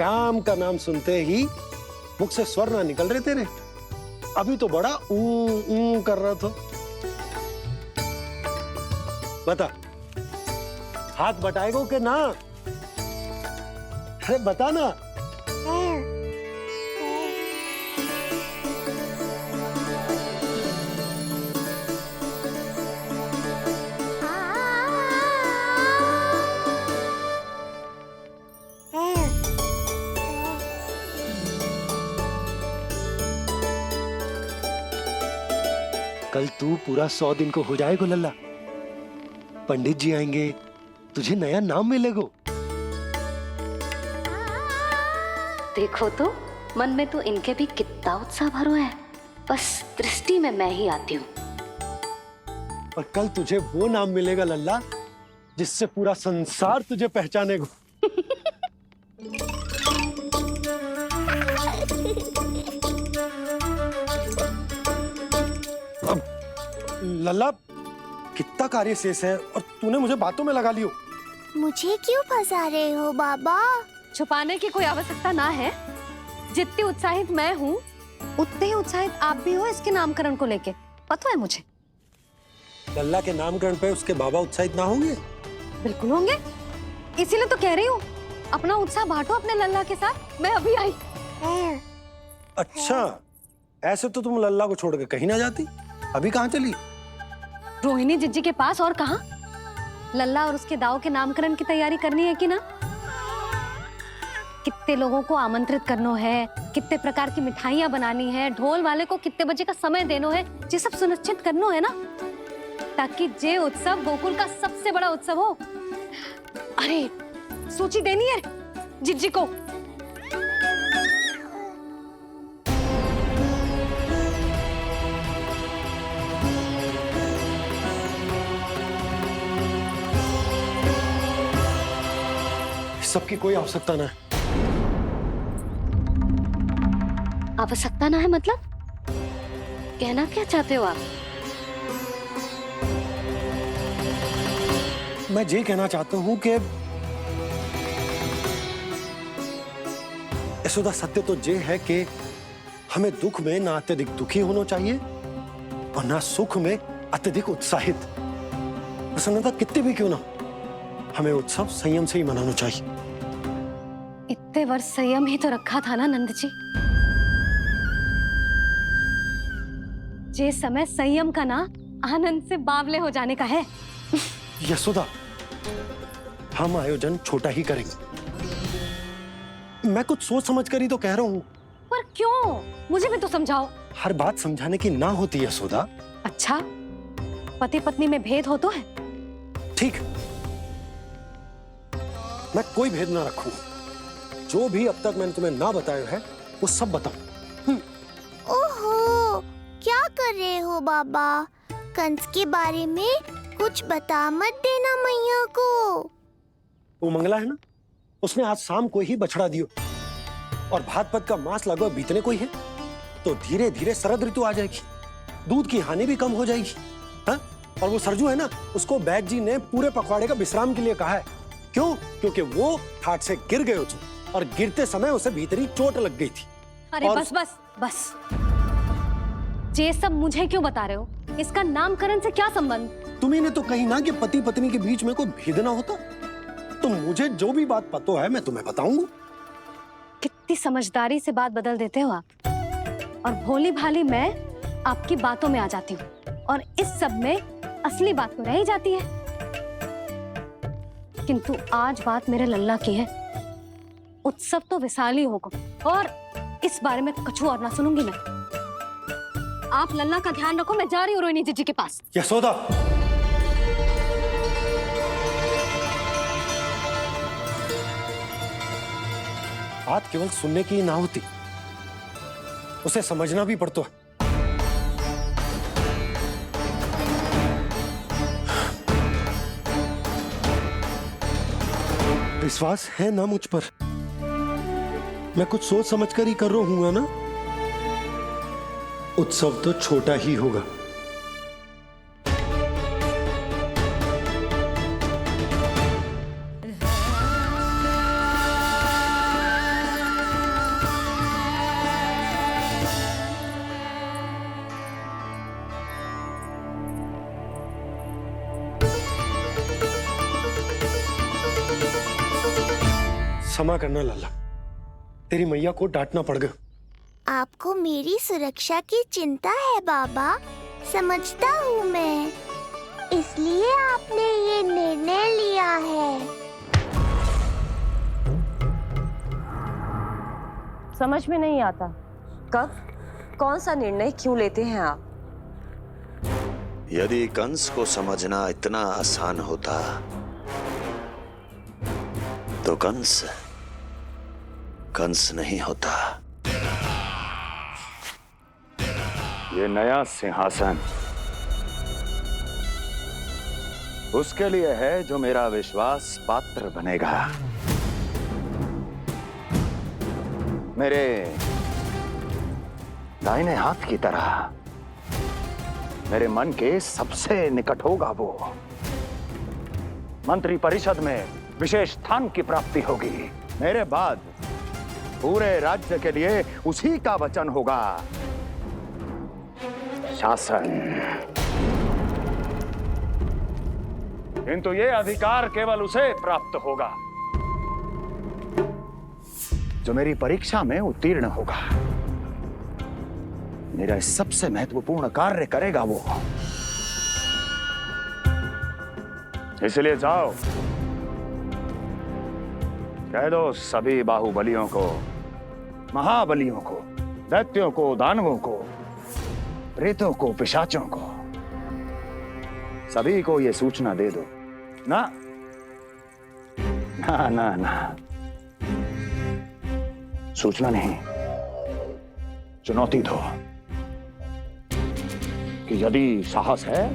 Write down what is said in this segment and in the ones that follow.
काम का नाम सुनते ही मुख से स्वर ना निकल रहे तेरे। अभी तो बड़ा ऊ कर रहा था। बता, हाथ बटाएगो कि ना? अरे बता ना। कल तू पूरा 100 दिन को हो जाएगा लल्ला। पंडित जी आएंगे, तुझे नया नाम मिलेगा। देखो तो मन में तो इनके भी कितना उत्साह भरो है, बस दृष्टि में मैं ही आती हूँ। और कल तुझे वो नाम मिलेगा लल्ला जिससे पूरा संसार तुझे पहचानेगा। लल्ला, कितना कार्य शेष है और तूने मुझे बातों में लगा लियो। मुझे क्यों फंसा रहे हो बाबा? छुपाने की कोई आवश्यकता ना है। जितनी उत्साहित मैं हूँ उतने ही उत्साहित आप भी हो इसके नामकरण को लेके, पता है मुझे। लल्ला के नामकरण पे उसके बाबा उत्साहित ना होंगे? बिल्कुल होंगे, इसीलिए तो कह रही हूँ अपना उत्साह बांटो अपने लल्ला के साथ। मैं अभी आई। अच्छा, ऐसे तो तुम लल्ला को छोड़ के कहीं ना जाती। अभी कहाँ चली? रोहिणी जिज्जी के पास, और कहाँ। लल्ला और उसके दाऊ के नामकरण की तैयारी करनी है कि ना? कितने लोगों को आमंत्रित करना है, कितने प्रकार की मिठाइयां बनानी है, ढोल वाले को कितने बजे का समय देना है, ये सब सुनिश्चित करना है ना, ताकि जे उत्सव गोकुल का सबसे बड़ा उत्सव हो। अरे सूची देनी है जिज्जी को। सबकी कोई आवश्यकता ना है। आवश्यकता ना है मतलब? कहना क्या चाहते हो आप? मैं ये कहना चाहता हूं कि यशोदा, सत्य तो ये है कि हमें दुख में ना अत्यधिक दुखी होना चाहिए और ना सुख में अत्यधिक उत्साहित। प्रसन्नता कितनी भी क्यों ना, हमें उत्सव संयम से ही मनाना चाहिए। इतने वर्ष संयम ही तो रखा था ना नंद जी। ये समय संयम का ना आनंद से बावले हो जाने का है। यशोदा, हम आयोजन छोटा ही करेंगे। मैं कुछ सोच समझ कर ही तो कह रहा हूँ। पर क्यों? मुझे भी तो समझाओ। हर बात समझाने की ना होती यशोदा। अच्छा, पति पत्नी में भेद हो तो है? ठीक, मैं कोई भेद ना रखूं। जो भी अब तक मैंने तुम्हें ना बताया है वो सब बताऊं। ओहो, क्या कर रहे हो बाबा? कंस के बारे में कुछ बता मत देना मैया को। वो मंगला है ना, उसने आज शाम को ही बछड़ा दियो और भात पद का मांस लगभग बीतने को ही है, तो धीरे धीरे शरद ऋतु आ जाएगी, दूध की हानि भी कम हो जाएगी। हाँ? और वो सरजू है ना, उसको बैद जी ने पूरे पखवाड़े का विश्राम के लिए कहा है। क्यों? क्योंकि वो ठाट से गिर गए थे और गिरते समय उसे भीतरी चोट लग गई थी। अरे बस बस बस, ये सब मुझे क्यों बता रहे हो? इसका नामकरण से क्या संबंध? तुम्ही ने तो कही ना कि पति पत्नी के बीच में कोई भेद ना होता, तो मुझे जो भी बात पता है मैं तुम्हें बताऊंगा। कितनी समझदारी से बात बदल देते हो आप, और भोली भाली मैं आपकी बातों में आ जाती हूँ और इस सब में असली बात तो रह ही जाती है। किंतु आज बात मेरे लल्ला की है। उत्सव तो विशाल ही होगा और इस बारे में कछु और ना सुनूंगी मैं। आप लल्ला का ध्यान रखो, मैं जा रही हूँ रोहिणी जीजी के पास। यशोदा, बात केवल सुनने की ना होती, उसे समझना भी पड़ता है। विश्वास है ना मुझ पर? मैं कुछ सोच समझ कर ही कर रहा हूँ ना। उत्सव तो छोटा ही होगा। क्षमा करना लल्ला, तेरी मैया को डांटना पड़ गया। आपको मेरी सुरक्षा की चिंता है बाबा, समझता हूँ मैं, इसलिए आपने ये निर्णय लिया है। समझ में नहीं आता, कब कौन सा निर्णय क्यों लेते हैं आप? यदि कंस को समझना इतना आसान होता तो कंस नहीं होता। ये नया सिंहासन उसके लिए है जो मेरा विश्वास पात्र बनेगा। मेरे दाहिने हाथ की तरह मेरे मन के सबसे निकट होगा वो। मंत्री परिषद में विशेष स्थान की प्राप्ति होगी। मेरे बाद पूरे राज्य के लिए उसी का वचन होगा। शासन। किंतु ये अधिकार केवल उसे प्राप्त होगा जो मेरी परीक्षा में उत्तीर्ण होगा। मेरा सबसे महत्वपूर्ण कार्य करेगा वो। इसलिए जाओ, कह दो सभी बाहुबलियों को, महाबलियों को, दैत्यों को, दानवों को, प्रेतों को, पिशाचों को, सभी को ये सूचना दे दो ना ना ना ना, सूचना नहीं, चुनौती दो कि यदि साहस है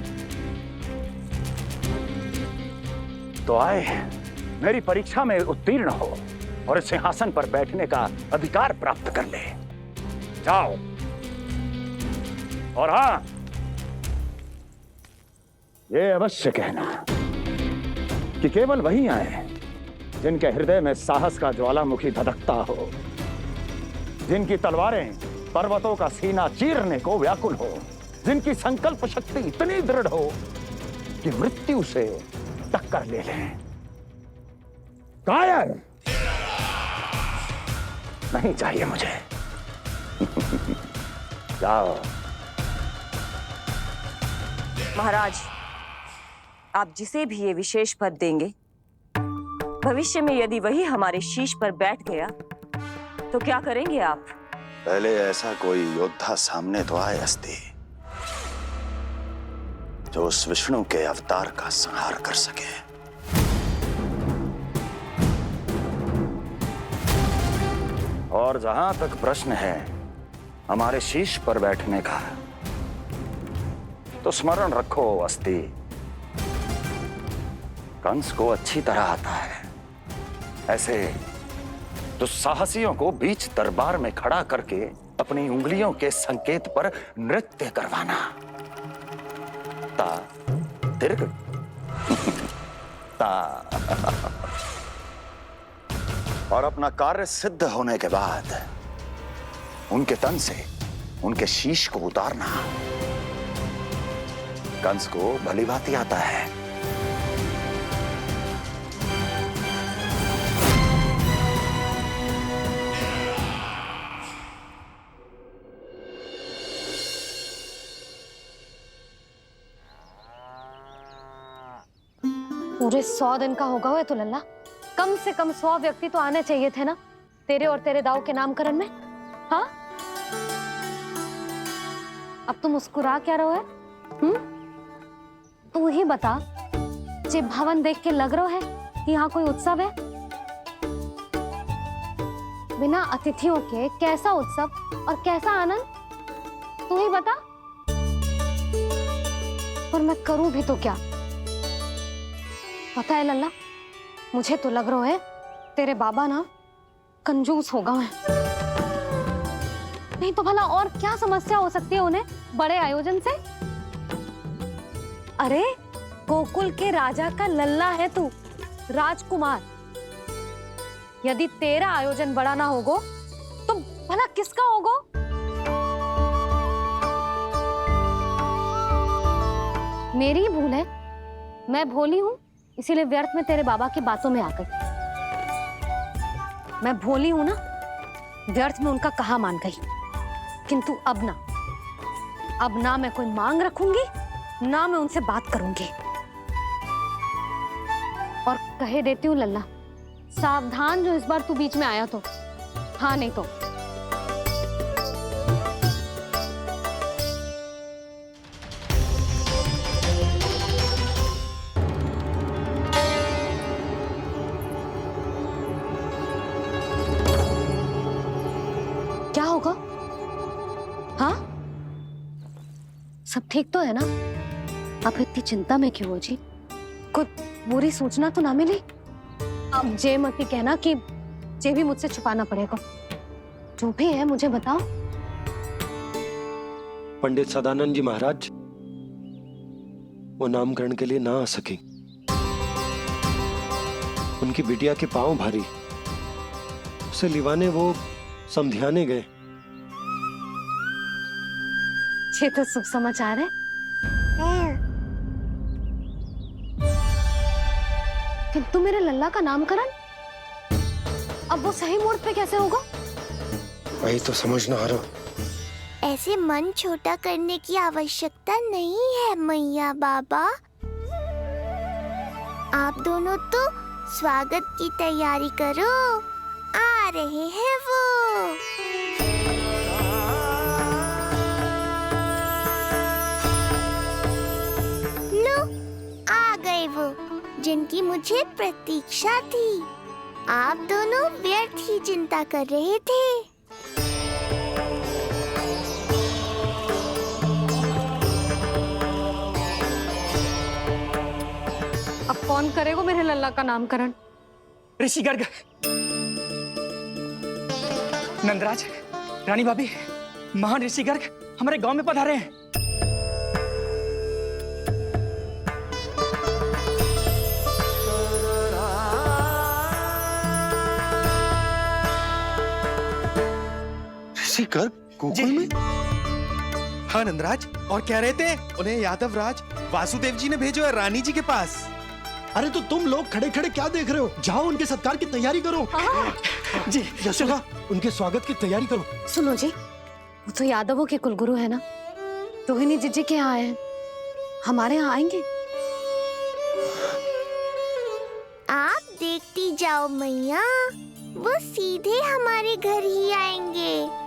तो आए, मेरी परीक्षा में उत्तीर्ण हो और इस सिंहासन पर बैठने का अधिकार प्राप्त कर ले। जाओ। और हां, ये अवश्य कहना कि केवल वही आए जिनके हृदय में साहस का ज्वालामुखी धधकता हो, जिनकी तलवारें पर्वतों का सीना चीरने को व्याकुल हो, जिनकी संकल्प शक्ति इतनी दृढ़ हो कि मृत्यु से टक्कर ले लें। कायर नहीं चाहिए मुझे। जाओ। महाराज, आप जिसे भी ये विशेष पद देंगे, भविष्य में यदि वही हमारे शीश पर बैठ गया तो क्या करेंगे आप? पहले ऐसा कोई योद्धा सामने तो आए अस्ति जो उस विष्णु के अवतार का संहार कर सके। और जहां तक प्रश्न है हमारे शीश पर बैठने का, तो स्मरण रखो अस्ति, कंस को अच्छी तरह आता है ऐसे दुस्साहसियों को बीच दरबार में खड़ा करके अपनी उंगलियों के संकेत पर नृत्य करवाना। ता तिर्ग ता और अपना कार्य सिद्ध होने के बाद उनके तन से उनके शीश को उतारना। कंस को भलीभांति आता है। पूरे 100 दिन का होगा हुआ तो लल्ला, कम से कम 100 व्यक्ति तो आने चाहिए थे ना तेरे और तेरे दाऊ के नामकरण में। हाँ, अब तुम मुस्कुरा क्या रहो है? तू ही बता, जे भवन देख के लग रहा है कि यहाँ कोई उत्सव है? बिना अतिथियों के कैसा उत्सव और कैसा आनंद, तू ही बता। और मैं करूं भी तो क्या? पता है लल्ला, मुझे तो लग रहा है तेरे बाबा ना कंजूस होगा है। नहीं तो भला और क्या समस्या हो सकती है उन्हें बड़े आयोजन से? अरे गोकुल के राजा का लल्ला है तू, राजकुमार। यदि तेरा आयोजन बड़ा ना होगो तो भला किसका होगो? मेरी ही भूल है, मैं भोली हूं, इसीलिए व्यर्थ में तेरे बाबा की बातों में आ गई। मैं भोली हूं ना, व्यर्थ में उनका कहा मान गई। किंतु अब ना मैं कोई मांग रखूंगी, ना मैं उनसे बात करूंगी। और कहे देती हूँ लल्ला, सावधान जो इस बार तू बीच में आया तो। हाँ नहीं तो क्या होगा? हाँ, सब ठीक तो है ना? आप इतनी चिंता में क्यों हो जी? कुछ बुरी सूचना तो ना मिली? अब जे मत ही कहना कि जे भी मुझसे छुपाना पड़ेगा। जो भी है मुझे बताओ। पंडित सदानंद जी महाराज वो नामकरण के लिए ना आ सके। उनकी बिटिया के पांव भारी, उसे लिवाने वो समधियाने गए। ये तो शुभ समाचार है। किंतु मेरे लल्ला का नामकरण अब वो सही मुहूर्त पे कैसे होगा? वही तो समझ ना आ रहा। ऐसे मन छोटा करने की आवश्यकता नहीं है मैया बाबा। आप दोनों तो स्वागत की तैयारी करो, आ रहे हैं वो। लो, आ गए वो जिनकी मुझे प्रतीक्षा थी। आप दोनों व्यर्थ ही चिंता कर रहे थे। अब कौन करेगा मेरे लल्ला का नामकरण? ऋषि गर्ग, नंदराज, रानी भाभी, महान ऋषि गर्ग हमारे गांव में पधारे हैं। ऋषि गर्ग गोकुल में? हाँ नंदराज, और कह रहे थे उन्हें यादव राज वासुदेव जी ने भेजो है रानी जी के पास। अरे तो तुम लोग खड़े खड़े क्या देख रहे हो? जाओ उनके सत्कार की तैयारी करो। जी यशोदा, उनके स्वागत की तैयारी करो। सुनो जी, वो तो यादवों के कुलगुरु है ना, रोहिणी जीजी के यहाँ आए हैं, हमारे यहाँ आएंगे। आप देखती जाओ मैया, वो सीधे हमारे घर ही आएंगे।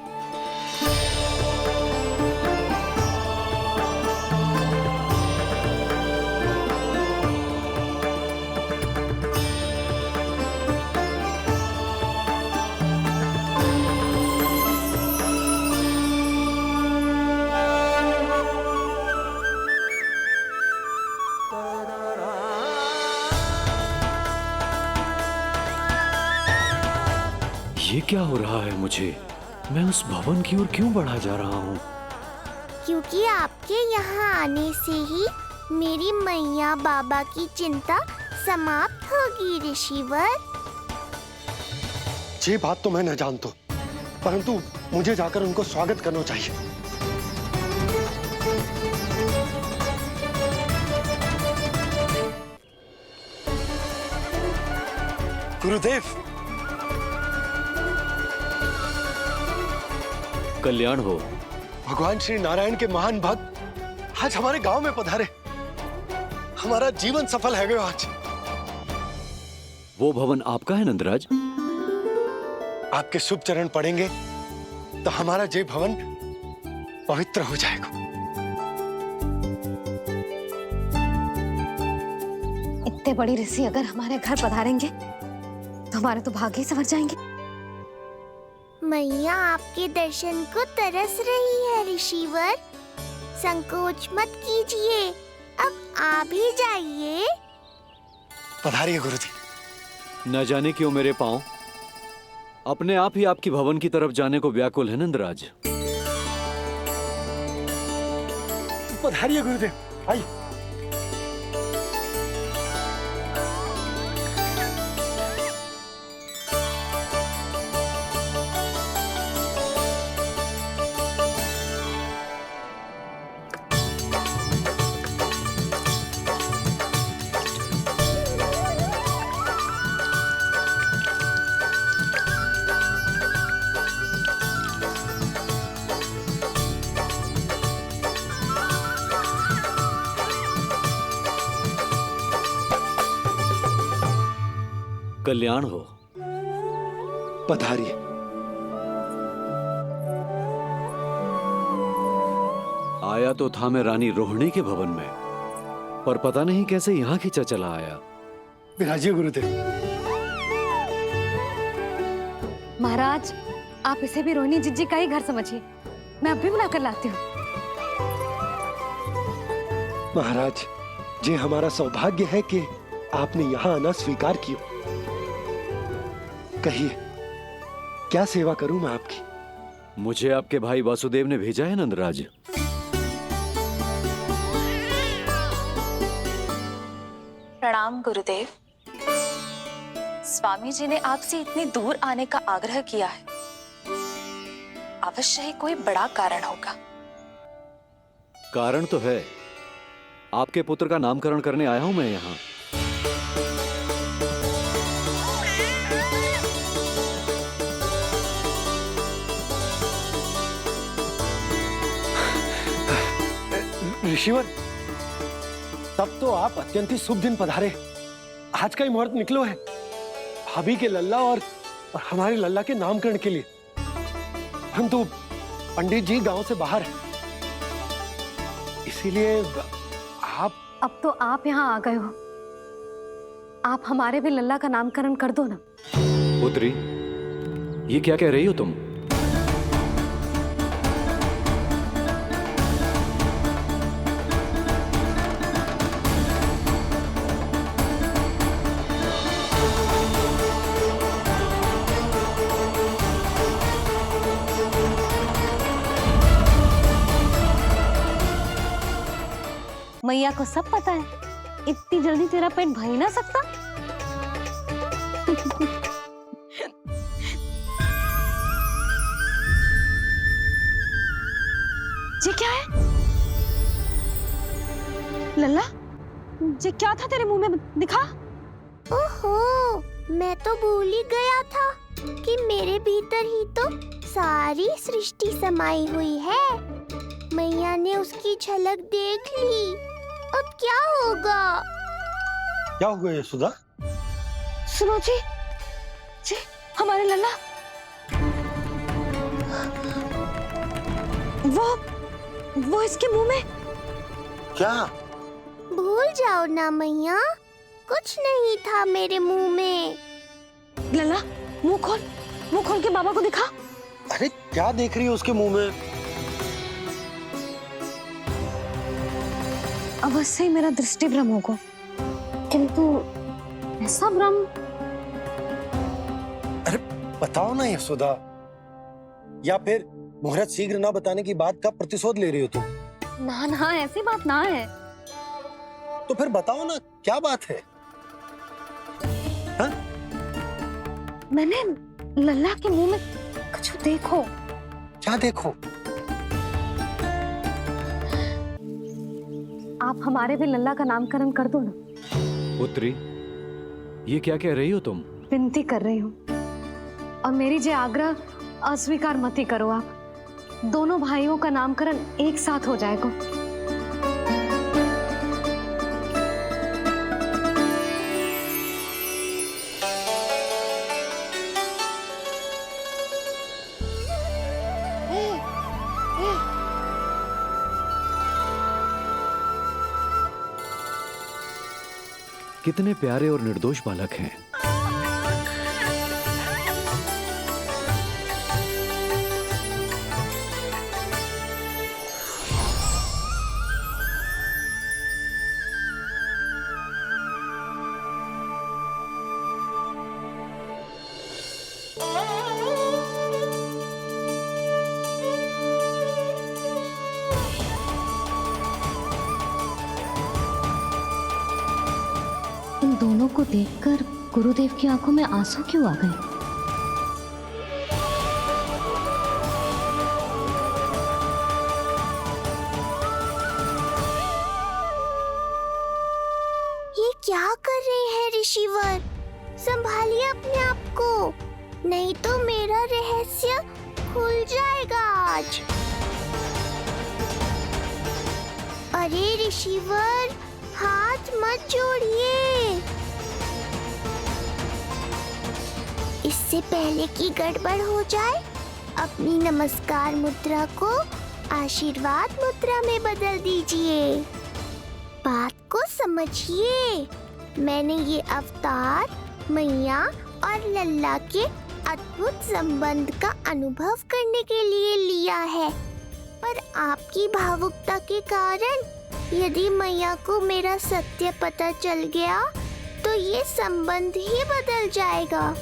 ये क्या हो रहा है मुझे? मैं उस भवन की ओर क्यों बढ़ा जा रहा हूँ? क्योंकि आपके यहाँ आने से ही मेरी मैया बाबा की चिंता समाप्त होगी ऋषिवर। ये बात तो मैं न जानता, परंतु मुझे जाकर उनको स्वागत करना चाहिए। गुरुदेव, कल्याण हो। भगवान श्री नारायण के महान भक्त आज हमारे गांव में पधारे। हमारा जीवन सफल है गयो आज। वो भवन आपका है नंदराज? आपके शुभ चरण पड़ेंगे तो हमारा जय भवन पवित्र हो जाएगा। इतने बड़ी ऋषि अगर हमारे घर पधारेंगे तो हमारे तो भाग्य ही संवर जाएंगे। मैया आपके दर्शन को तरस रही है ऋषिवर। संकोच मत कीजिए, अब आ भी जाइए। पधारिए गुरुजी। न जाने क्यों मेरे पांव अपने आप ही आपकी भवन की तरफ जाने को व्याकुल है नंदराज। पधारिए गुरुदेव, आइए। कल्याण हो। पधारिए। आया तो था मैं रानी रोहिणी के भवन में, पर पता नहीं कैसे यहाँ खींचा चला आया। विराजिए गुरुदेव। महाराज, आप इसे भी रोहिणी जिज्जी का ही घर समझिए। मैं अभी बुला कर लाती हूँ। महाराज, ये हमारा सौभाग्य है कि आपने यहाँ आना स्वीकार किया। कहिए, क्या सेवा करूं मैं आपकी? मुझे आपके भाई वासुदेव ने भेजा है नंदराज। प्रणाम गुरुदेव। स्वामी जी ने आपसे इतनी दूर आने का आग्रह किया है, अवश्य ही कोई बड़ा कारण होगा। कारण तो है, आपके पुत्र का नामकरण करने आया हूं मैं यहाँ। ऋषिवर, तब तो आप अत्यंत ही शुभ दिन पधारे। आज का ही मुहूर्त निकलो है भाभी के लल्ला और हमारे लल्ला के नामकरण के लिए। हम तो पंडित जी गांव से बाहर हैं, इसीलिए आप। अब तो आप यहाँ आ गए हो, आप हमारे भी लल्ला का नामकरण कर दो ना। पुत्री, ये क्या कह रही हो तुम? मैया को सब पता है, इतनी जल्दी तेरा पेट भर ही ना सकता। ये क्या है लल्ला? ये क्या था तेरे मुंह में, दिखा। ओहो, मैं तो भूल ही गया था कि मेरे भीतर ही तो सारी सृष्टि समाई हुई है। मैया ने उसकी झलक देख ली, अब क्या होगा? क्या हुआ यशोदा? सुनो जी, हमारे लल्ला वो इसके मुंह में। क्या? भूल जाओ ना मैया, कुछ नहीं था मेरे मुंह में। लल्ला, मुंह खोल के बाबा को दिखा। अरे क्या देख रही है उसके मुंह में? अवश्य ही मेरा दृष्टि भ्रम होगा, किंतु ऐसा भ्रम। अरे बताओ ना यशोदा, या फिर मुहूर्त शीघ्र ना बताने की बात का प्रतिशोध ले रही हो तुम? ना, ऐसी बात ना है। तो फिर बताओ ना, क्या बात है? हा? मैंने लल्ला के मुंह में कुछ देखो। क्या देखो? आप हमारे भी लल्ला का नामकरण कर दो ना। पुत्री, ये क्या कह रही हो तुम? विनती कर रही हूँ, और मेरी जे आग्रह अस्वीकार मत ही करो। आप दोनों भाइयों का नामकरण एक साथ हो जाएगा। कितने प्यारे और निर्दोष बालक हैं। इन दोनों को देखकर गुरुदेव की आंखों में आंसू क्यों आ गए? ये क्या कर रहे हैं ऋषिवर? संभालिए अपने आप को, नहीं तो मेरा रहस्य खुल जाएगा आज। अरे ऋषिवर, हाथ मत जोड़िए। इससे पहले कि गड़बड़ हो जाए, अपनी नमस्कार मुद्रा को आशीर्वाद मुद्रा में बदल दीजिए। बात को समझिए। मैंने ये अवतार मैया और लल्ला के अद्भुत संबंध का अनुभव करने के लिए लिया है, पर आपकी भावुकता के कारण यदि मैया को मेरा सत्य पता चल गया तो ये संबंध ही बदल जाएगा।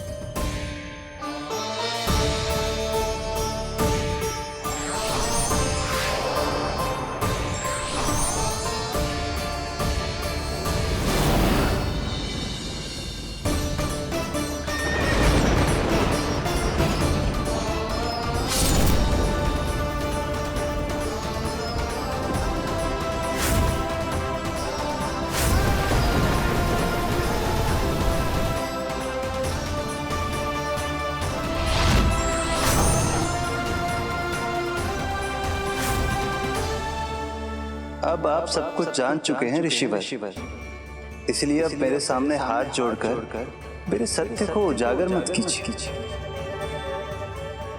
अब आप सब कुछ जान चुके हैं ऋषिवर, इसलिए अब मेरे सामने हाथ जोड़कर मेरे सत्य को उजागर मत कीजिए।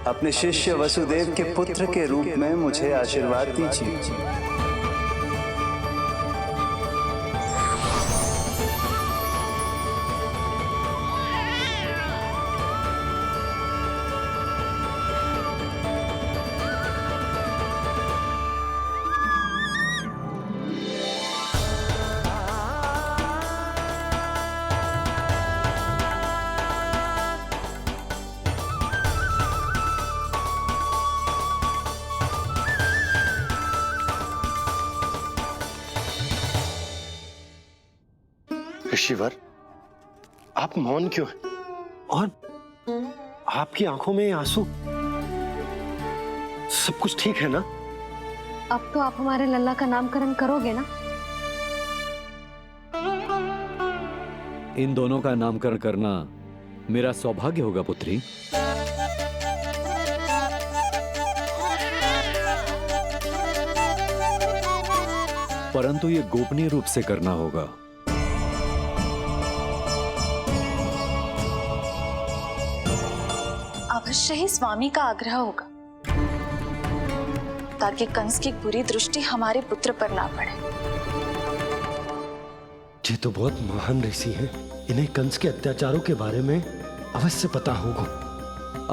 अपने शिष्य वसुदेव के पुत्र के रूप में मुझे आशीर्वाद दीजिए। ऋषिवर, आप मौन क्यों हैं? और आपकी आंखों में आंसू, सब कुछ ठीक है ना? अब तो आप हमारे लल्ला का नामकरण करोगे ना? इन दोनों का नामकरण करना मेरा सौभाग्य होगा पुत्री। परंतु ये गोपनीय रूप से करना होगा। अवश्य ही स्वामी का आग्रह होगा, ताकि कंस की बुरी दृष्टि हमारे पुत्र पर ना पड़े। ये तो बहुत महान ऋषि हैं, इन्हें कंस के अत्याचारों के बारे में अवश्य पता होगा।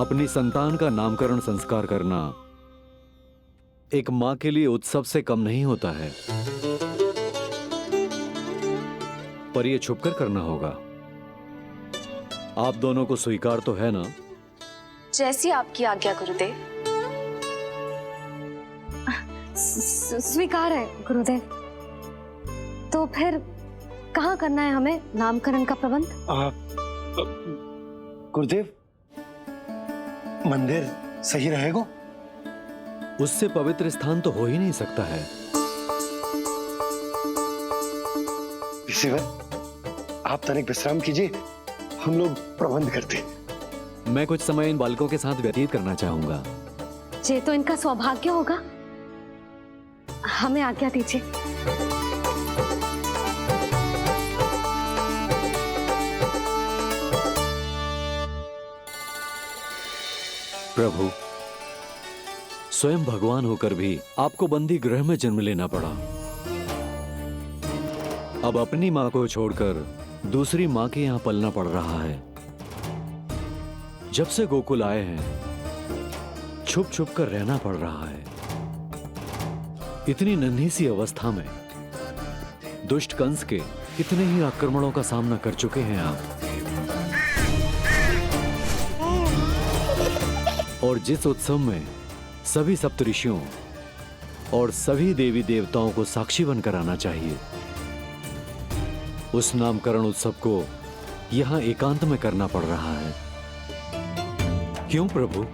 अपनी संतान का नामकरण संस्कार करना एक मां के लिए उत्सव से कम नहीं होता है, पर यह छुपकर करना होगा। आप दोनों को स्वीकार तो है ना? जैसी आपकी आज्ञा गुरुदेव। स्वीकार है गुरुदेव। तो फिर कहाँ करना है हमें नामकरण का प्रबंध? गुरुदेव, मंदिर सही रहेगा? उससे पवित्र स्थान तो हो ही नहीं सकता है। ऋषिवर, आप तनिक विश्राम कीजिए, हम लोग प्रबंध करते हैं। मैं कुछ समय इन बालकों के साथ व्यतीत करना चाहूंगा। ये तो इनका सौभाग्य होगा। हमें आज्ञा दीजिए। प्रभु, स्वयं भगवान होकर भी आपको बंदी गृह में जन्म लेना पड़ा। अब अपनी मां को छोड़कर दूसरी मां के यहां पलना पड़ रहा है। जब से गोकुल आए हैं छुप छुप कर रहना पड़ रहा है। इतनी नन्ही सी अवस्था में दुष्ट कंस के कितने ही आक्रमणों का सामना कर चुके हैं आप। और जिस उत्सव में सभी सप्तऋषियों और सभी देवी देवताओं को साक्षी बनकर आना चाहिए, उस नामकरण उत्सव को यहां एकांत में करना पड़ रहा है। क्यों प्रभु,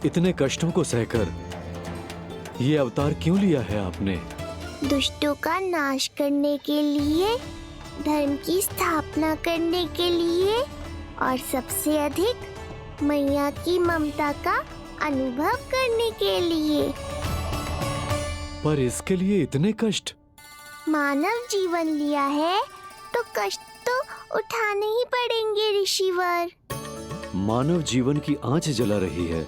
इतने कष्टों को सहकर ये अवतार क्यों लिया है आपने? दुष्टों का नाश करने के लिए, धर्म की स्थापना करने के लिए और सबसे अधिक मैया की ममता का अनुभव करने के लिए। पर इसके लिए इतने कष्ट? मानव जीवन लिया है तो कष्ट तो उठाने ही पड़ेंगे ऋषिवर। मानव जीवन की आंच जला रही है,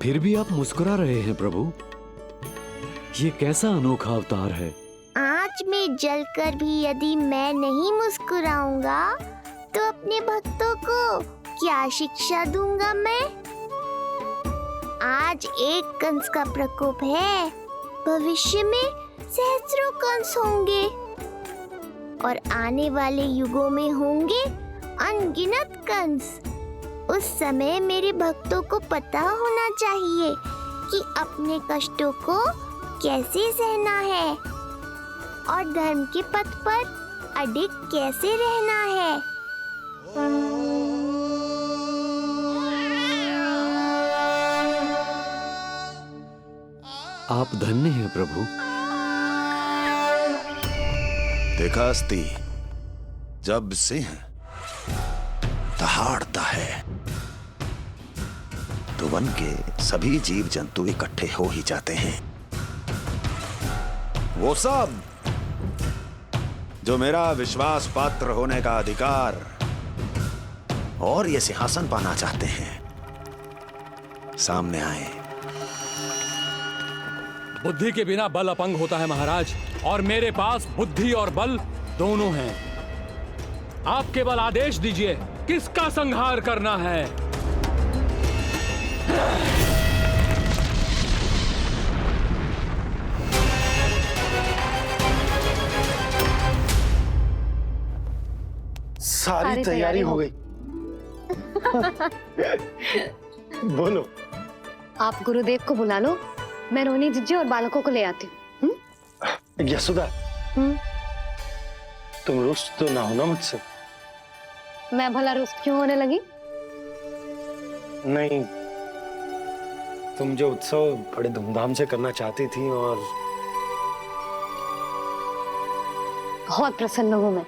फिर भी आप मुस्कुरा रहे हैं प्रभु। ये कैसा अनोखा अवतार है। आँच में जलकर भी यदि मैं नहीं मुस्कुराऊंगा तो अपने भक्तों को क्या शिक्षा दूंगा मैं? आज एक कंस का प्रकोप है, भविष्य में सहस्रों कंस होंगे और आने वाले युगों में होंगे अनगिनत कंस। उस समय मेरे भक्तों को पता होना चाहिए कि अपने कष्टों को कैसे सहना है और धर्म के पथ पर अडिग कैसे रहना है। आप धन्य हैं प्रभु। देखा अस्ति, जब सिंह दहाड़ता है तो वन के सभी जीव जंतु इकट्ठे हो ही जाते हैं। वो सब जो मेरा विश्वास पात्र होने का अधिकार और ये सिंहासन पाना चाहते हैं, सामने आए। बुद्धि के बिना बल अपंग होता है महाराज, और मेरे पास बुद्धि और बल दोनों हैं। आप केवल आदेश दीजिए किसका संहार करना है। सारी तैयारी हो गई। बोलो। आप गुरुदेव को बुला लो, मैं रोनी जीजी और बालकों को ले आती हूँ। यशोदा, तुम रुष्ट तो ना होना मुझसे? मैं भला रुष्ट क्यों होने लगी? नहीं, तुम जो उत्सव बड़े धूमधाम से करना चाहती थी और बहुत प्रसन्न हूँ मैं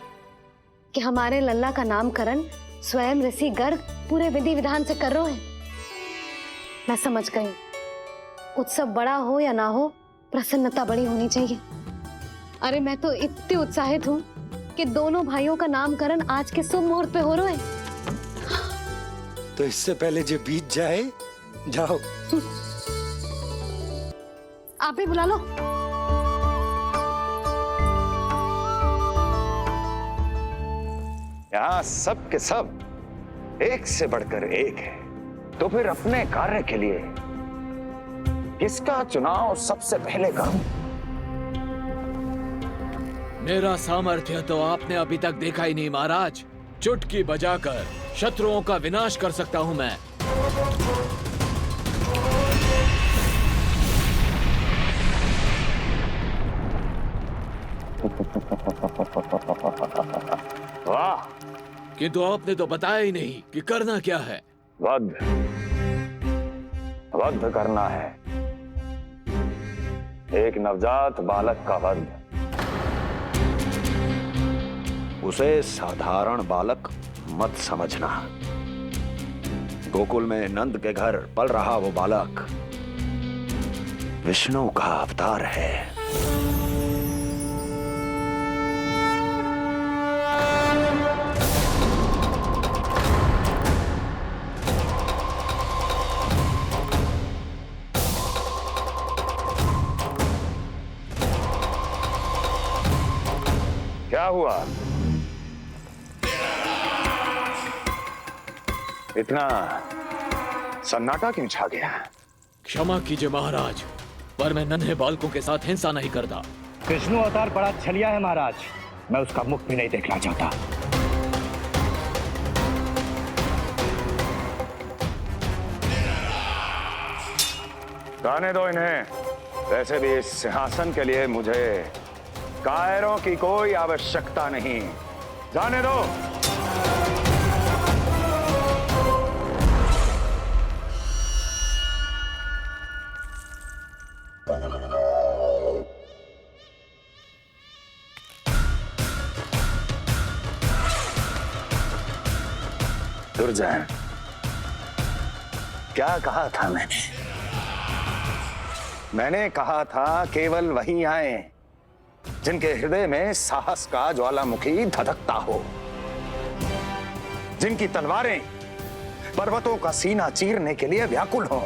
कि हमारे लल्ला का नामकरण स्वयं ऋषि गर्ग पूरे विधि विधान से कर रहे हैं। मैं समझ गई, उत्सव बड़ा हो या ना हो, प्रसन्नता बड़ी होनी चाहिए। अरे मैं तो इतनी उत्साहित हूँ कि दोनों भाइयों का नामकरण आज के शुभ मुहूर्त पे हो रहा है। तो इससे पहले जो बीत जाए, जाओ। आप भी बुला लो। यहाँ सब के सब एक से बढ़कर एक है, तो फिर अपने कार्य के लिए किसका चुनाव सबसे पहले करूं? मेरा सामर्थ्य तो आपने अभी तक देखा ही नहीं महाराज। चुटकी बजाकर शत्रुओं का विनाश कर सकता हूं मैं। वाह! किंतु आपने तो बताया ही नहीं कि करना क्या है। वध करना है, एक नवजात बालक का वध। उसे साधारण बालक मत समझना। गोकुल में नंद के घर पल रहा वो बालक विष्णु का अवतार है। क्या हुआ? इतना सन्नाटा क्यों छा गया? क्षमा कीजिए महाराज, पर मैं नन्हे बालकों के साथ हिंसा नहीं करता। विष्णु अवतार बड़ा छलिया है महाराज, मैं उसका मुख भी नहीं देखना चाहता। जाने दो इन्हें। वैसे भी इस सिंहासन के लिए मुझे कायरों की कोई आवश्यकता नहीं। जाने दो। दुर्जन, क्या कहा था मैंने? मैंने कहा था केवल वही आए जिनके हृदय में साहस का ज्वालामुखी धधकता हो, जिनकी तलवारें पर्वतों का सीना चीरने के लिए व्याकुल हो,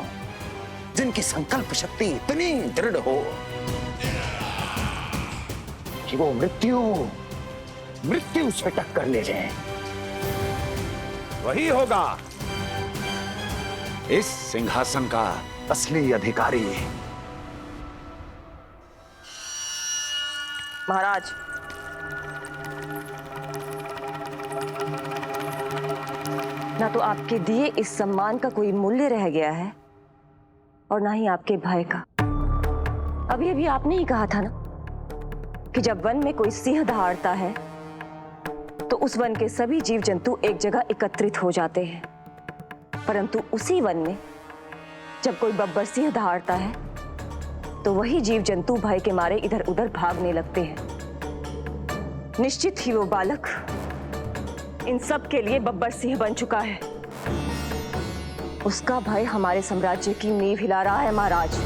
जिनकी संकल्प शक्ति इतनी दृढ़ हो कि वो मृत्यु से टक्कर ले जाए, वही होगा इस सिंहासन का असली अधिकारी। महाराज, ना तो आपके दिए इस सम्मान का कोई मूल्य रह गया है और ना ही आपके भय का। अभी आपने ही कहा था ना कि जब वन में कोई सिंह दहाड़ता है तो उस वन के सभी जीव जंतु एक जगह एकत्रित हो जाते हैं, परंतु उसी वन में जब कोई बब्बर सिंह दहाड़ता है तो वही जीव जंतु भय के मारे इधर उधर भागने लगते हैं। निश्चित ही वो बालक इन सब के लिए बब्बर सिंह बन चुका है। उसका भय हमारे साम्राज्य की नींव हिला रहा है महाराज।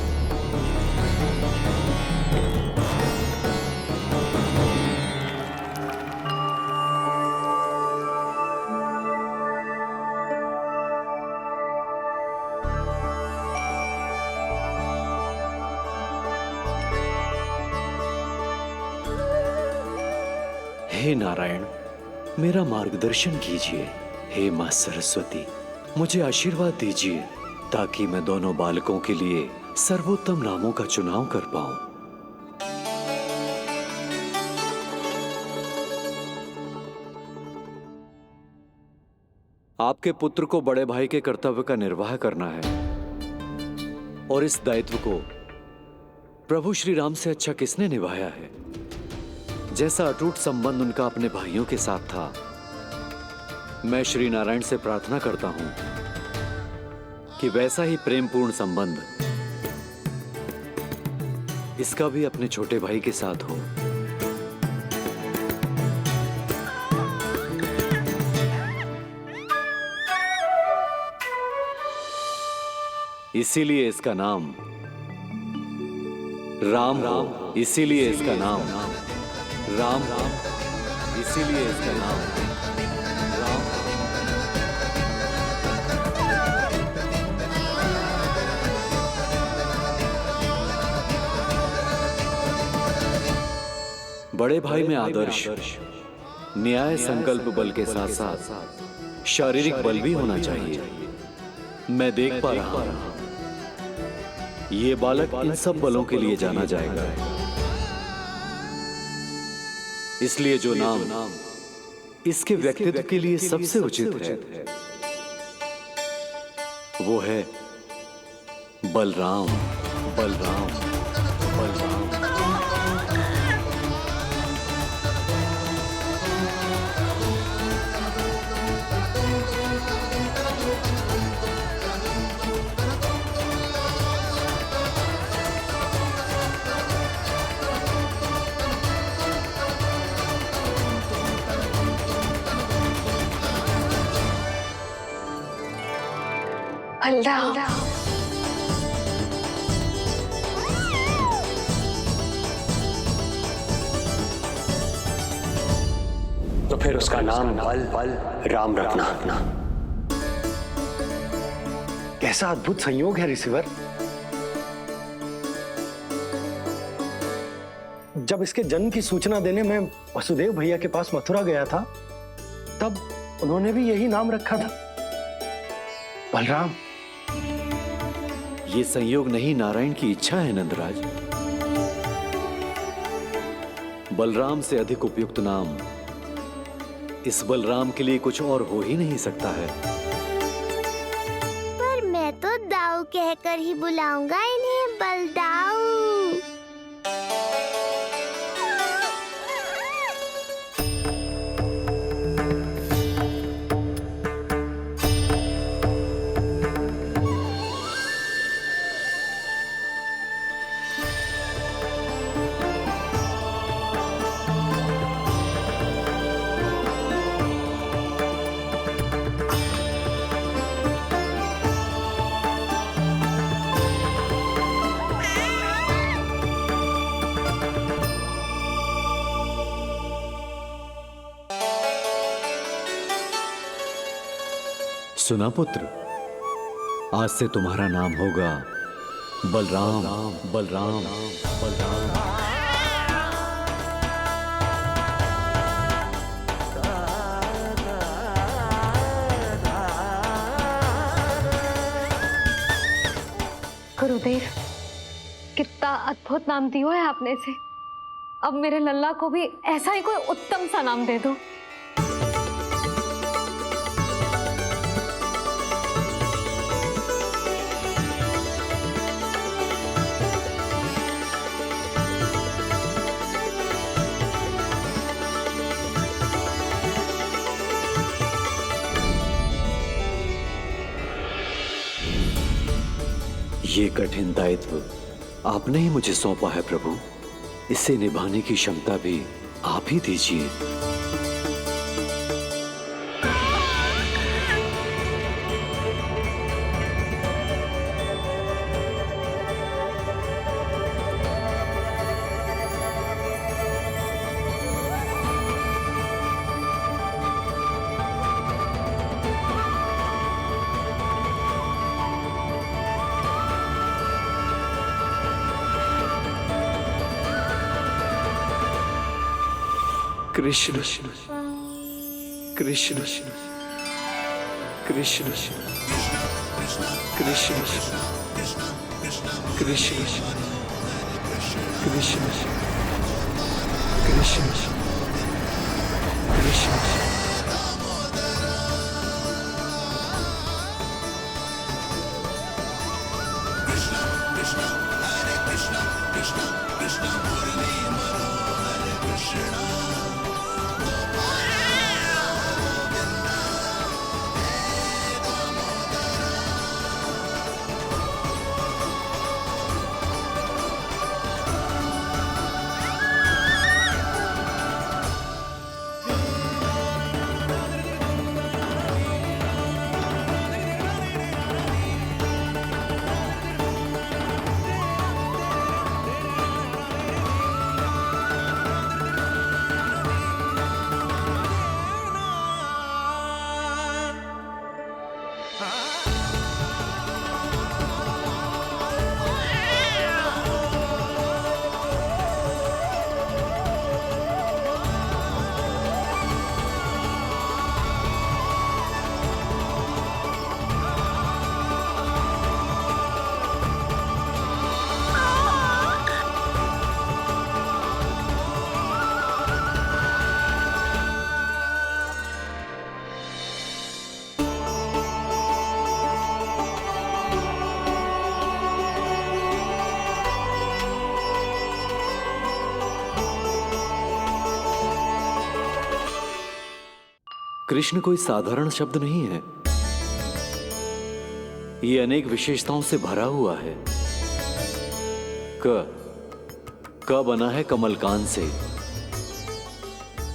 हे नारायण, मेरा मार्गदर्शन कीजिए। हे मां सरस्वती, मुझे आशीर्वाद दीजिए ताकि मैं दोनों बालकों के लिए सर्वोत्तम नामों का चुनाव कर पाऊं। आपके पुत्र को बड़े भाई के कर्तव्य का निर्वाह करना है और इस दायित्व को प्रभु श्री राम से अच्छा किसने निभाया है? जैसा अटूट संबंध उनका अपने भाइयों के साथ था, मैं श्री नारायण से प्रार्थना करता हूं कि वैसा ही प्रेमपूर्ण संबंध इसका भी अपने छोटे भाई के साथ हो। इसीलिए इसका नाम राम हो, इसीलिए इसका नाम राम, इसीलिए इसका नाम राम। बड़े भाई में आदर्श, न्याय, संकल्प बल के साथ साथ शारीरिक बल भी होना चाहिए। मैं देख पा रहा हूं ये बालक इन सब बलों के लिए जाना जाएगा। इसलिए जो नाम इसके व्यक्तित्व के लिए सबसे उचित है वो है बलराम, बलराम, बलराम। तो फिर उसका नाम बल राम रखना। कैसा अद्भुत संयोग है रिसीवर। जब इसके जन्म की सूचना देने मैं वसुदेव भैया के पास मथुरा गया था, तब उन्होंने भी यही नाम रखा था, बलराम। ये संयोग नहीं, नारायण की इच्छा है नंदराज। बलराम से अधिक उपयुक्त नाम इस बलराम के लिए कुछ और हो ही नहीं सकता है। पर मैं तो दाऊ कहकर ही बुलाऊंगा इन्हें, बलदाऊ। सुना पुत्र, आज से तुम्हारा नाम होगा बलराम। बलराम बलराम। गुरुदेव, कितना अद्भुत नाम दिया है आपने इसे। अब मेरे लल्ला को भी ऐसा ही कोई उत्तम सा नाम दे दो। ये कठिन दायित्व आपने ही मुझे सौंपा है प्रभु, इसे निभाने की क्षमता भी आप ही दीजिए। कृष्ण कृष्ण कृष्ण कृष्ण कृष्ण कृष्ण कृष्ण कृष्ण। कृष्ण कोई साधारण शब्द नहीं है, ये अनेक विशेषताओं से भरा हुआ है। क बना है कमलकांत से,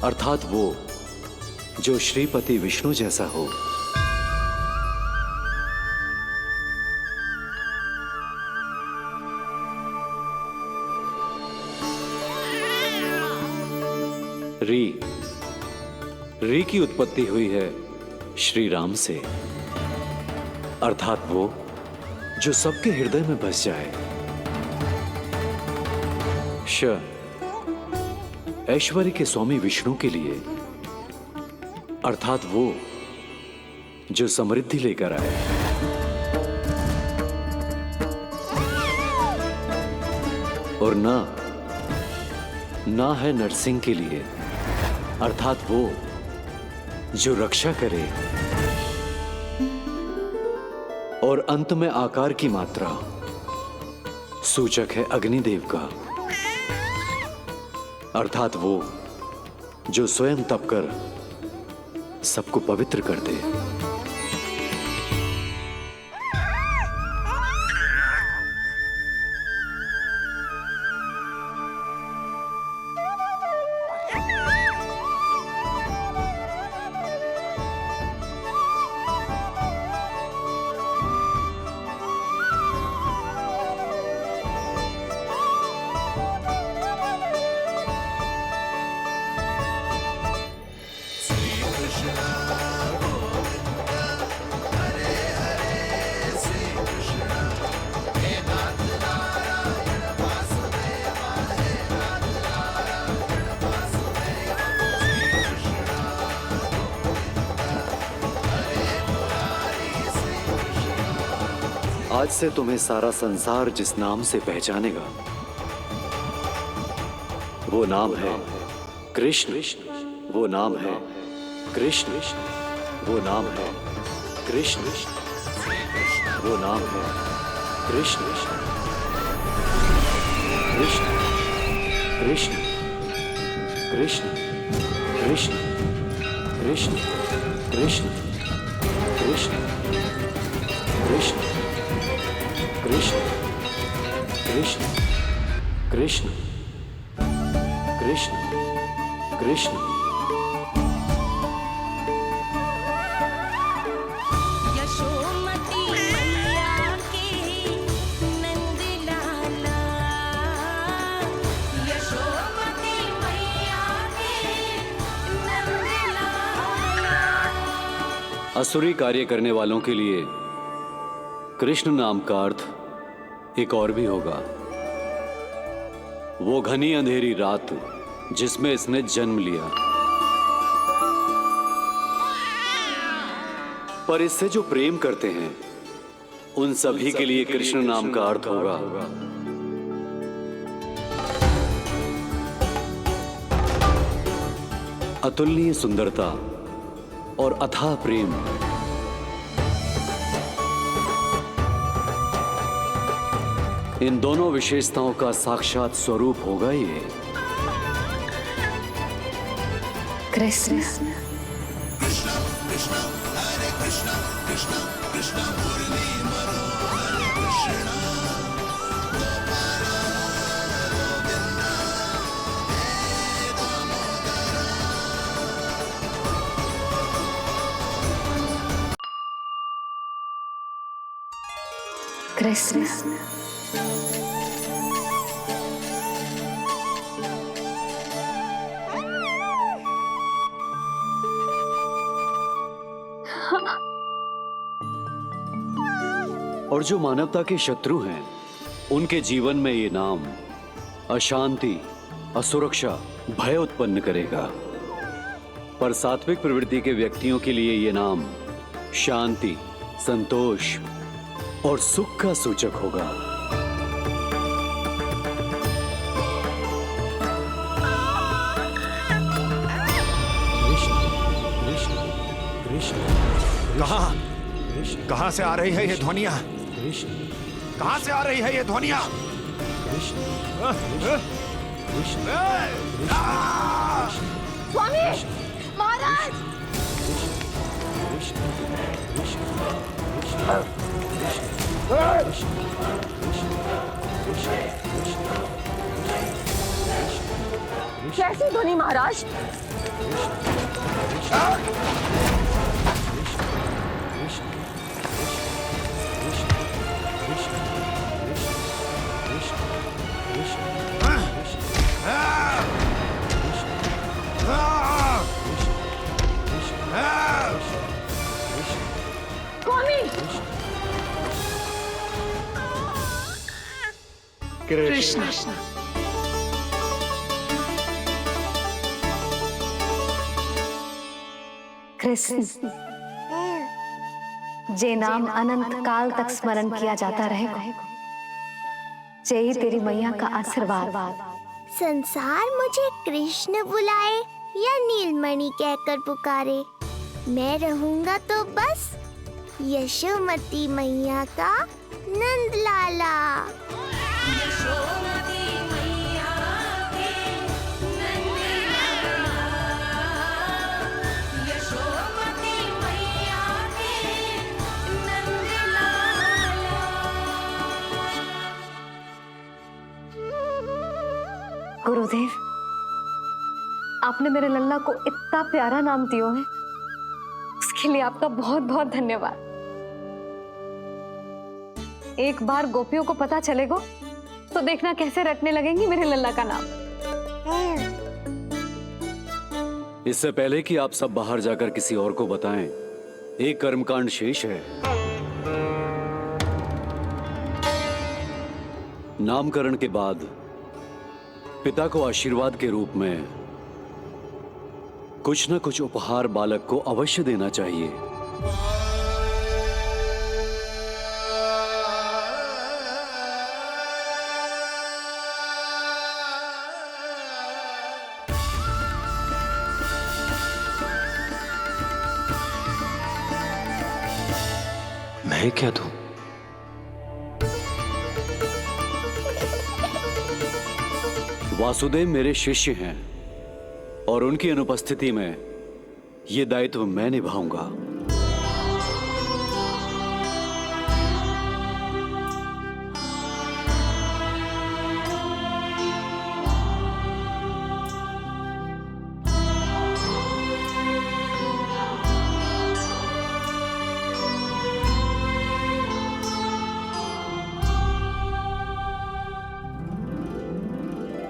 अर्थात वो जो श्रीपति विष्णु जैसा हो। री की उत्पत्ति हुई है श्री राम से, अर्थात वो जो सबके हृदय में बस जाए। श ऐश्वर्य के स्वामी विष्णु के लिए, अर्थात वो जो समृद्धि लेकर आए। और ना है नरसिंह के लिए, अर्थात वो जो रक्षा करे। और अंत में आकार की मात्रा सूचक है अग्निदेव का, अर्थात वो जो स्वयं तप कर सबको पवित्र कर दे। आज से तुम्हें सारा संसार जिस नाम से पहचानेगा वो नाम है कृष्ण। वो नाम है कृष्ण। वो नाम है कृष्ण। वो नाम है कृष्ण। कृष्ण कृष्ण कृष्ण कृष्ण कृष्ण कृष्ण कृष्ण कृष्ण कृष्ण कृष्ण कृष्ण कृष्ण कृष्ण। यशोमती मैया के नंद लाला, यशोमती मैया के नंद लाला। असुरी कार्य करने वालों के लिए कृष्ण नाम का अर्थ एक और भी होगा। वो घनी अंधेरी रात जिसमें इसने जन्म लिया, पर इससे जो प्रेम करते हैं उन सभी के लिए कृष्ण नाम का अर्थ होगा अतुलनीय सुंदरता और अथाह प्रेम। इन दोनों विशेषताओं का साक्षात स्वरूप होगा ये कृष्ण। कृष्ण और जो मानवता के शत्रु हैं उनके जीवन में ये नाम अशांति, असुरक्षा, भय उत्पन्न करेगा, पर सात्विक प्रवृत्ति के व्यक्तियों के लिए ये नाम शांति, संतोष और सुख का सूचक होगा। कहां से आ रही है ये ध्वनियां? कहां से आ रही है ये ध्वनियां? स्वामी महाराज, कैसी ध्वनि महाराज? कृष्ण। कृष्ण जे नाम अनंत काल तक स्मरण किया जाता रहेगा, जय तेरी मैया का आशीर्वाद। संसार मुझे कृष्ण बुलाए या नीलमणि कहकर पुकारे, मैं रहूंगा तो बस यशोमती मैया का नंद लाला। यशोमती मैया के नंद लाला, यशोमती मैया के नंद लाला। गुरुदेव, आपने मेरे लल्ला को इतना प्यारा नाम दियो है, उसके लिए आपका बहुत बहुत धन्यवाद। एक बार गोपियों को पता चलेगा तो देखना कैसे रटने लगेंगी मेरे लल्ला का नाम। इससे पहले कि आप सब बाहर जाकर किसी और को बताएं, एक कर्मकांड शेष है। नामकरण के बाद पिता को आशीर्वाद के रूप में कुछ न कुछ उपहार बालक को अवश्य देना चाहिए। है क्या तू? वासुदेव मेरे शिष्य हैं और उनकी अनुपस्थिति में यह दायित्व मैं निभाऊंगा।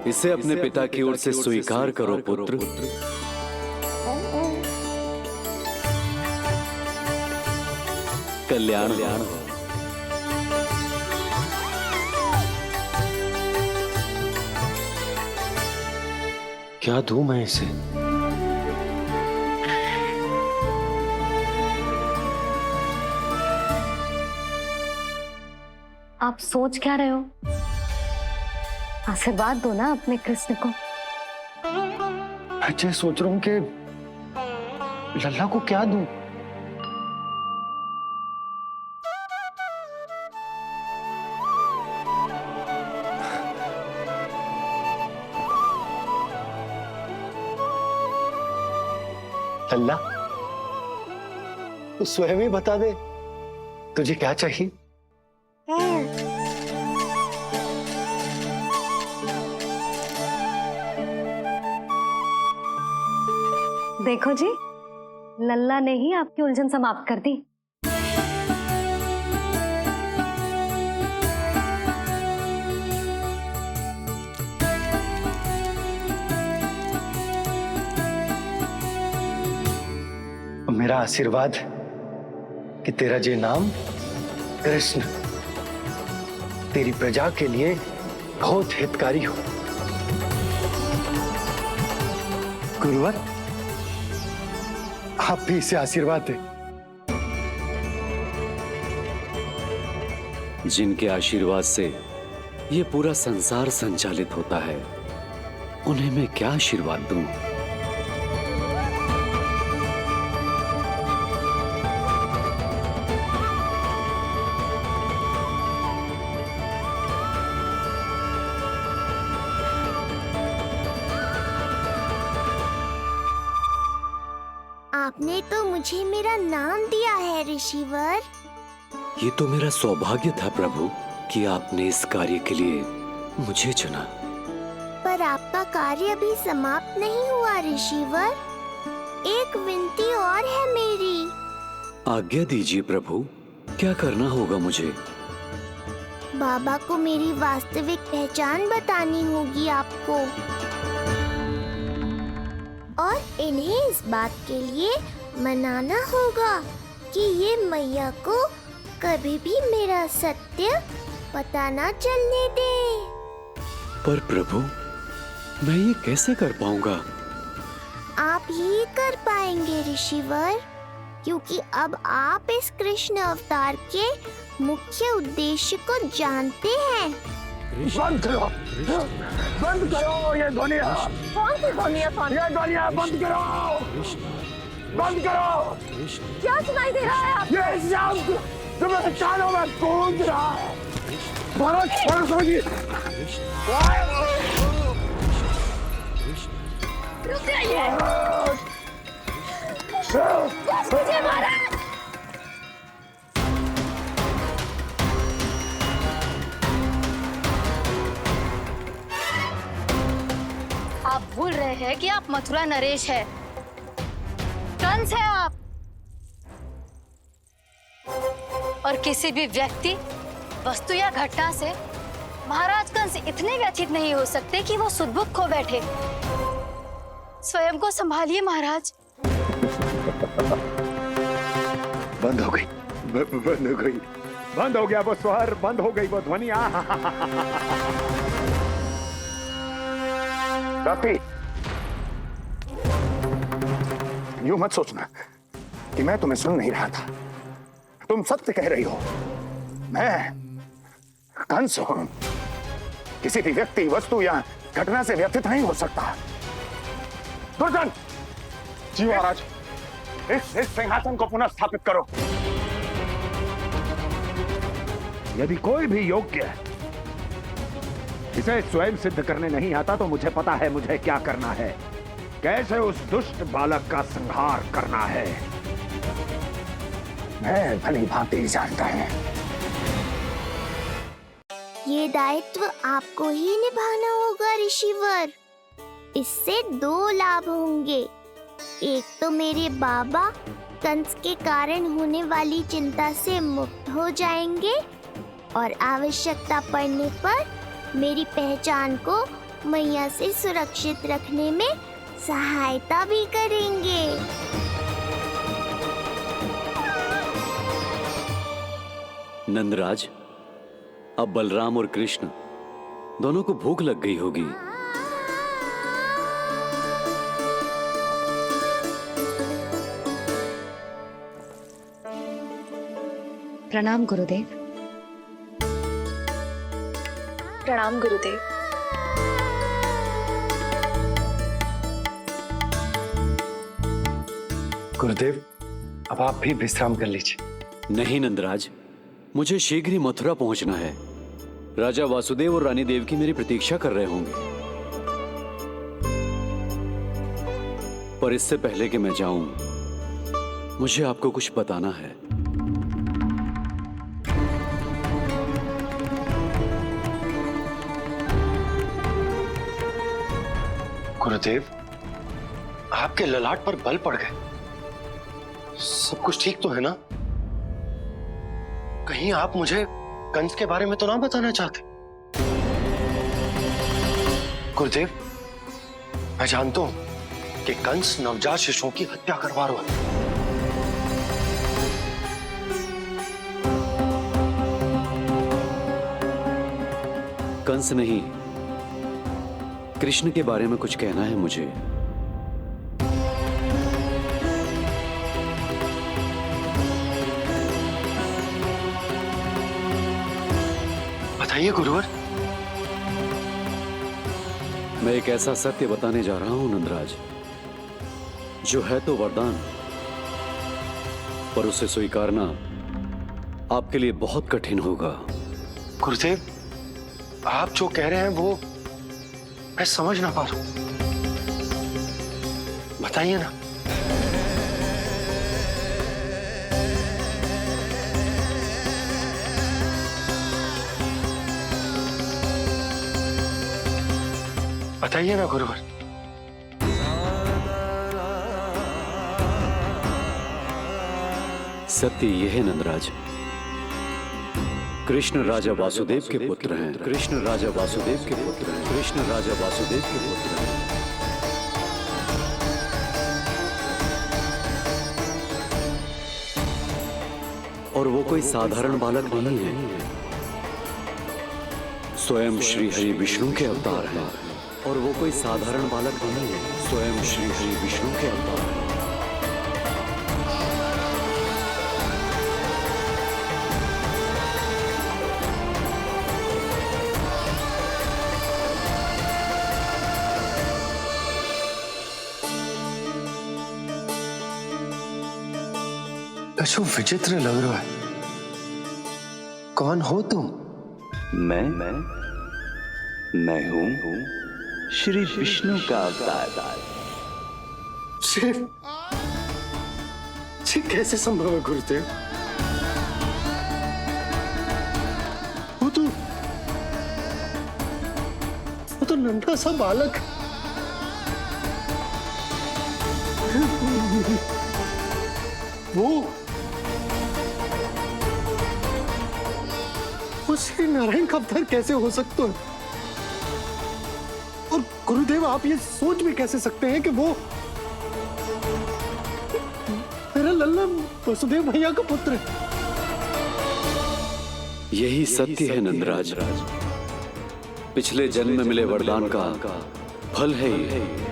इसे अपने पिता की ओर से स्वीकार करो पुत्र। कल्याण हो। क्या दूं मैं इसे? आप सोच क्या रहे हो? आशीर्वाद दो ना अपने कृष्ण को। अच्छा, सोच रहा हूं कि लल्ला को क्या दूं? लल्ला, तू स्वयं ही बता दे, तुझे क्या चाहिए? देखो जी, लल्ला ने ही आपकी उलझन समाप्त कर दी। मेरा आशीर्वाद कि तेरा जे नाम कृष्ण तेरी प्रजा के लिए बहुत हितकारी हो। गुरुवर, आप भी इसे आशीर्वाद दें। जिनके आशीर्वाद से ये पूरा संसार संचालित होता है, उन्हें मैं क्या आशीर्वाद दूं? आपने तो मुझे मेरा नाम दिया है ऋषिवर। ये तो मेरा सौभाग्य था प्रभु कि आपने इस कार्य के लिए मुझे चुना। पर आपका कार्य अभी समाप्त नहीं हुआ ऋषिवर। एक विनती और है मेरी। आज्ञा दीजिए प्रभु, क्या करना होगा मुझे? बाबा को मेरी वास्तविक पहचान बतानी होगी आपको, और इन्हें इस बात के लिए मनाना होगा कि ये मैया को कभी भी मेरा सत्य पता ना चलने दे। पर प्रभु, मैं ये कैसे कर पाऊंगा? आप ही कर पाएंगे ऋषिवर, क्योंकि अब आप इस कृष्ण अवतार के मुख्य उद्देश्य को जानते हैं। बंद करो, बंद करो ये ध्वनिया। कौन सी ध्वनिया? ये ध्वनिया बंद करो, बंद करो। क्या सुनाई दे रहा है आपको? ये शब्द जो मेरे कानों में गूंज रहा है। भरत समझिए। रुक जाइए। बस कीजिए महाराज। आप भूल रहे हैं कि आप मथुरा नरेश है, कंस है आप। और किसी भी व्यक्ति, वस्तु या घटना से महाराज कंस इतने व्यथित नहीं हो सकते कि वो सुदबुक खो बैठे। स्वयं को संभालिए महाराज। बंद हो गई, बंद हो गई, बंद हो गया वो स्वर, बंद हो गई वो ध्वनिया। रापी, यूं मत सोचना कि मैं तुम्हें सुन नहीं रहा था। तुम सत्य कह रही हो। मैं कंस हूं। किसी भी व्यक्ति, वस्तु या घटना से व्यथित नहीं हो सकता। दुर्जन, जी महाराज, इस सिंहासन को पुनः स्थापित करो। यदि कोई भी योग्य इसे स्वयं सिद्ध करने नहीं आता तो मुझे पता है मुझे क्या करना है, कैसे उस दुष्ट बालक का संहार करना है। मैं भली भांति जानता हूं। ये दायित्व आपको ही निभाना होगा ऋषिवर। इससे 2 लाभ होंगे। एक तो मेरे बाबा कंस के कारण होने वाली चिंता से मुक्त हो जाएंगे और आवश्यकता पड़ने पर मेरी पहचान को मैया से सुरक्षित रखने में सहायता भी करेंगे। नंदराज, अब बलराम और कृष्ण दोनों को भूख लग गई होगी। प्रणाम गुरुदेव। प्रणाम गुरुदेव। गुरुदेव, अब आप भी विश्राम कर लीजिए। नहीं नंदराज, मुझे शीघ्र ही मथुरा पहुंचना है। राजा वासुदेव और रानी देवकी मेरी प्रतीक्षा कर रहे होंगे। पर इससे पहले कि मैं जाऊं, मुझे आपको कुछ बताना है। गुरुदेव, आपके ललाट पर बल पड़ गए। सब कुछ ठीक तो है ना? कहीं आप मुझे कंस के बारे में तो ना बताना चाहते? गुरुदेव, मैं जानता हूं कि कंस नवजात शिशुओं की हत्या करवा रहा है। कंस नहीं, कृष्ण के बारे में कुछ कहना है मुझे। बताइए गुरुवर। मैं एक ऐसा सत्य बताने जा रहा हूं नंदराज, जो है तो वरदान, पर उसे स्वीकारना आपके लिए बहुत कठिन होगा। गुरुदेव, आप जो कह रहे हैं वो मैं समझ ना पा रहा हूं। बताइए ना। बताइए ना गुरुवर। सत्य यह है नंदराज, कृष्ण राजा वासुदेव के पुत्र हैं। कृष्ण राजा वासुदेव के पुत्र हैं। कृष्ण राजा वासुदेव के पुत्र हैं। और वो कोई साधारण बालक नहीं है, स्वयं श्री हरि विष्णु के अवतार हैं। और वो कोई साधारण बालक नहीं है, स्वयं श्री हरि विष्णु के अवतार हैं। अशु विचित्र लग रहा है। कौन हो तुम? मैं हूं श्री विष्णु का अवतार। कैसे संभव है गुरुदेव? वो तो नन्हा सा बालक। वो श्री नारायण का अवतार कैसे हो सकता है? और गुरुदेव, आप ये सोच भी कैसे सकते हैं कि वो मेरा लल्ला वसुदेव भैया का पुत्र है? यही सत्य है नंदराज, पिछले जन्म में मिले वरदान का फल है ये।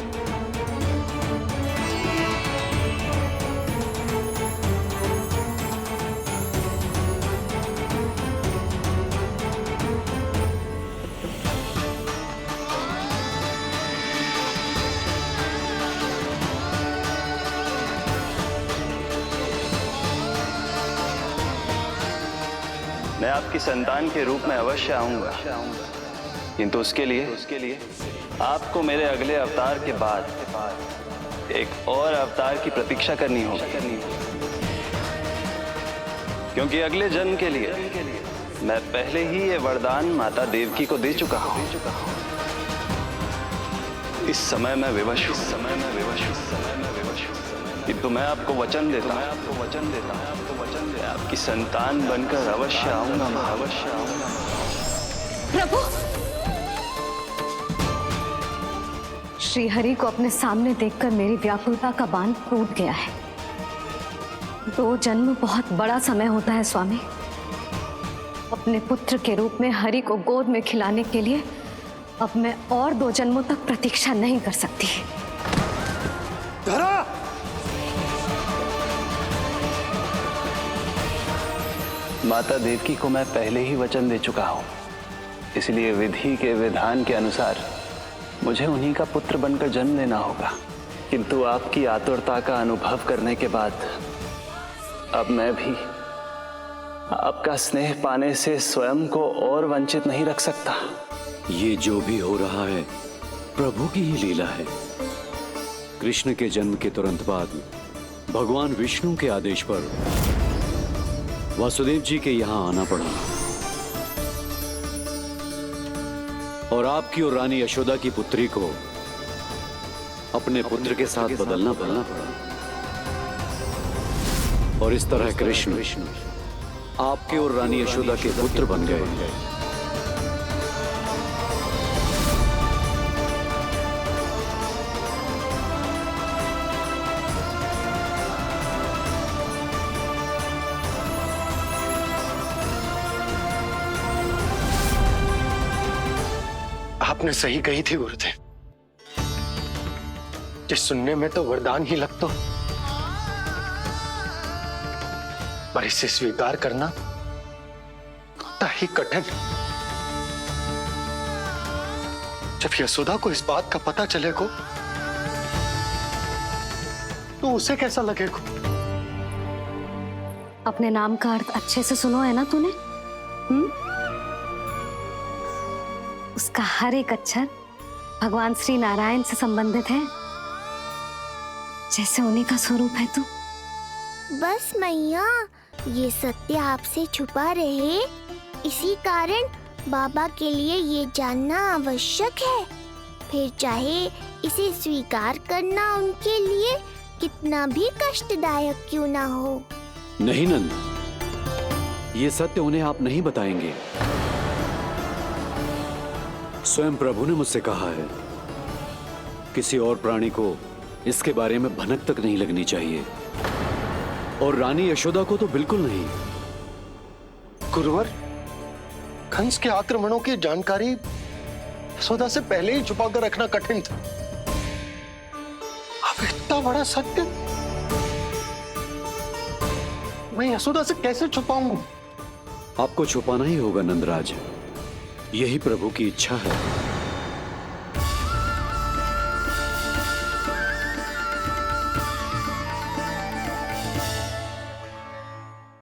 मैं आपकी संतान के रूप में अवश्य आऊंगा, किंतु उसके लिए आपको मेरे अगले अवतार के बाद एक और अवतार की प्रतीक्षा करनी होगी, क्योंकि अगले जन्म के लिए मैं पहले ही ये वरदान माता देवकी को दे चुका हूं। इस समय मैं विवश हूं, किंतु मैं आपको वचन देता हूं, आपकी संतान बनकर अवश्य आऊंगा, अवश्य आऊंगा। प्रभु, श्री हरि को अपने सामने देखकर मेरी व्याकुलता का बांध टूट गया है। 2 जन्म बहुत बड़ा समय होता है स्वामी। अपने पुत्र के रूप में हरि को गोद में खिलाने के लिए अब मैं और 2 जन्मों तक प्रतीक्षा नहीं कर सकती। धरा! माता देवकी को मैं पहले ही वचन दे चुका हूं, इसलिए विधि के विधान के अनुसार मुझे उन्हीं का पुत्र बनकर जन्म लेना होगा। किंतु आपकी आतुरता का अनुभव करने के बाद अब मैं भी आपका स्नेह पाने से स्वयं को और वंचित नहीं रख सकता। ये जो भी हो रहा है प्रभु की ही लीला है। कृष्ण के जन्म के तुरंत बाद भगवान विष्णु के आदेश पर वासुदेव जी के यहां आना पड़ा और आपकी और रानी यशोदा की पुत्री को अपने पुत्र के साथ बदलना पड़ा और इस तरह कृष्ण आपके और रानी यशोदा के पुत्र बन गए। आपने सही कही थी गुरुदेव, जिस सुनने में तो वरदान ही लगता, पर इसे स्वीकार करना होता ही कठिन। जब यशोदा को इस बात का पता चलेगा तो उसे कैसा लगेगा? अपने नाम का अर्थ अच्छे से सुनो है ना तूने? उसका हर एक अक्षर भगवान श्री नारायण से संबंधित है, जैसे उन्हीं का स्वरूप है तू। बस मैया, ये सत्य आपसे छुपा रहे, इसी कारण बाबा के लिए ये जानना आवश्यक है। फिर चाहे इसे स्वीकार करना उनके लिए कितना भी कष्टदायक क्यों ना हो। नहीं नंद, ये सत्य उन्हें आप नहीं बताएंगे। स्वयं प्रभु ने मुझसे कहा है किसी और प्राणी को इसके बारे में भनक तक नहीं लगनी चाहिए, और रानी यशोदा को तो बिल्कुल नहीं। गुरुवर, कंस के आक्रमणों की जानकारी यशोदा से पहले ही छुपा कर रखना कठिन था। अब इतना बड़ा सत्य मैं यशोदा से कैसे छुपाऊंगा? आपको छुपाना ही होगा नंदराज, यही प्रभु की इच्छा है।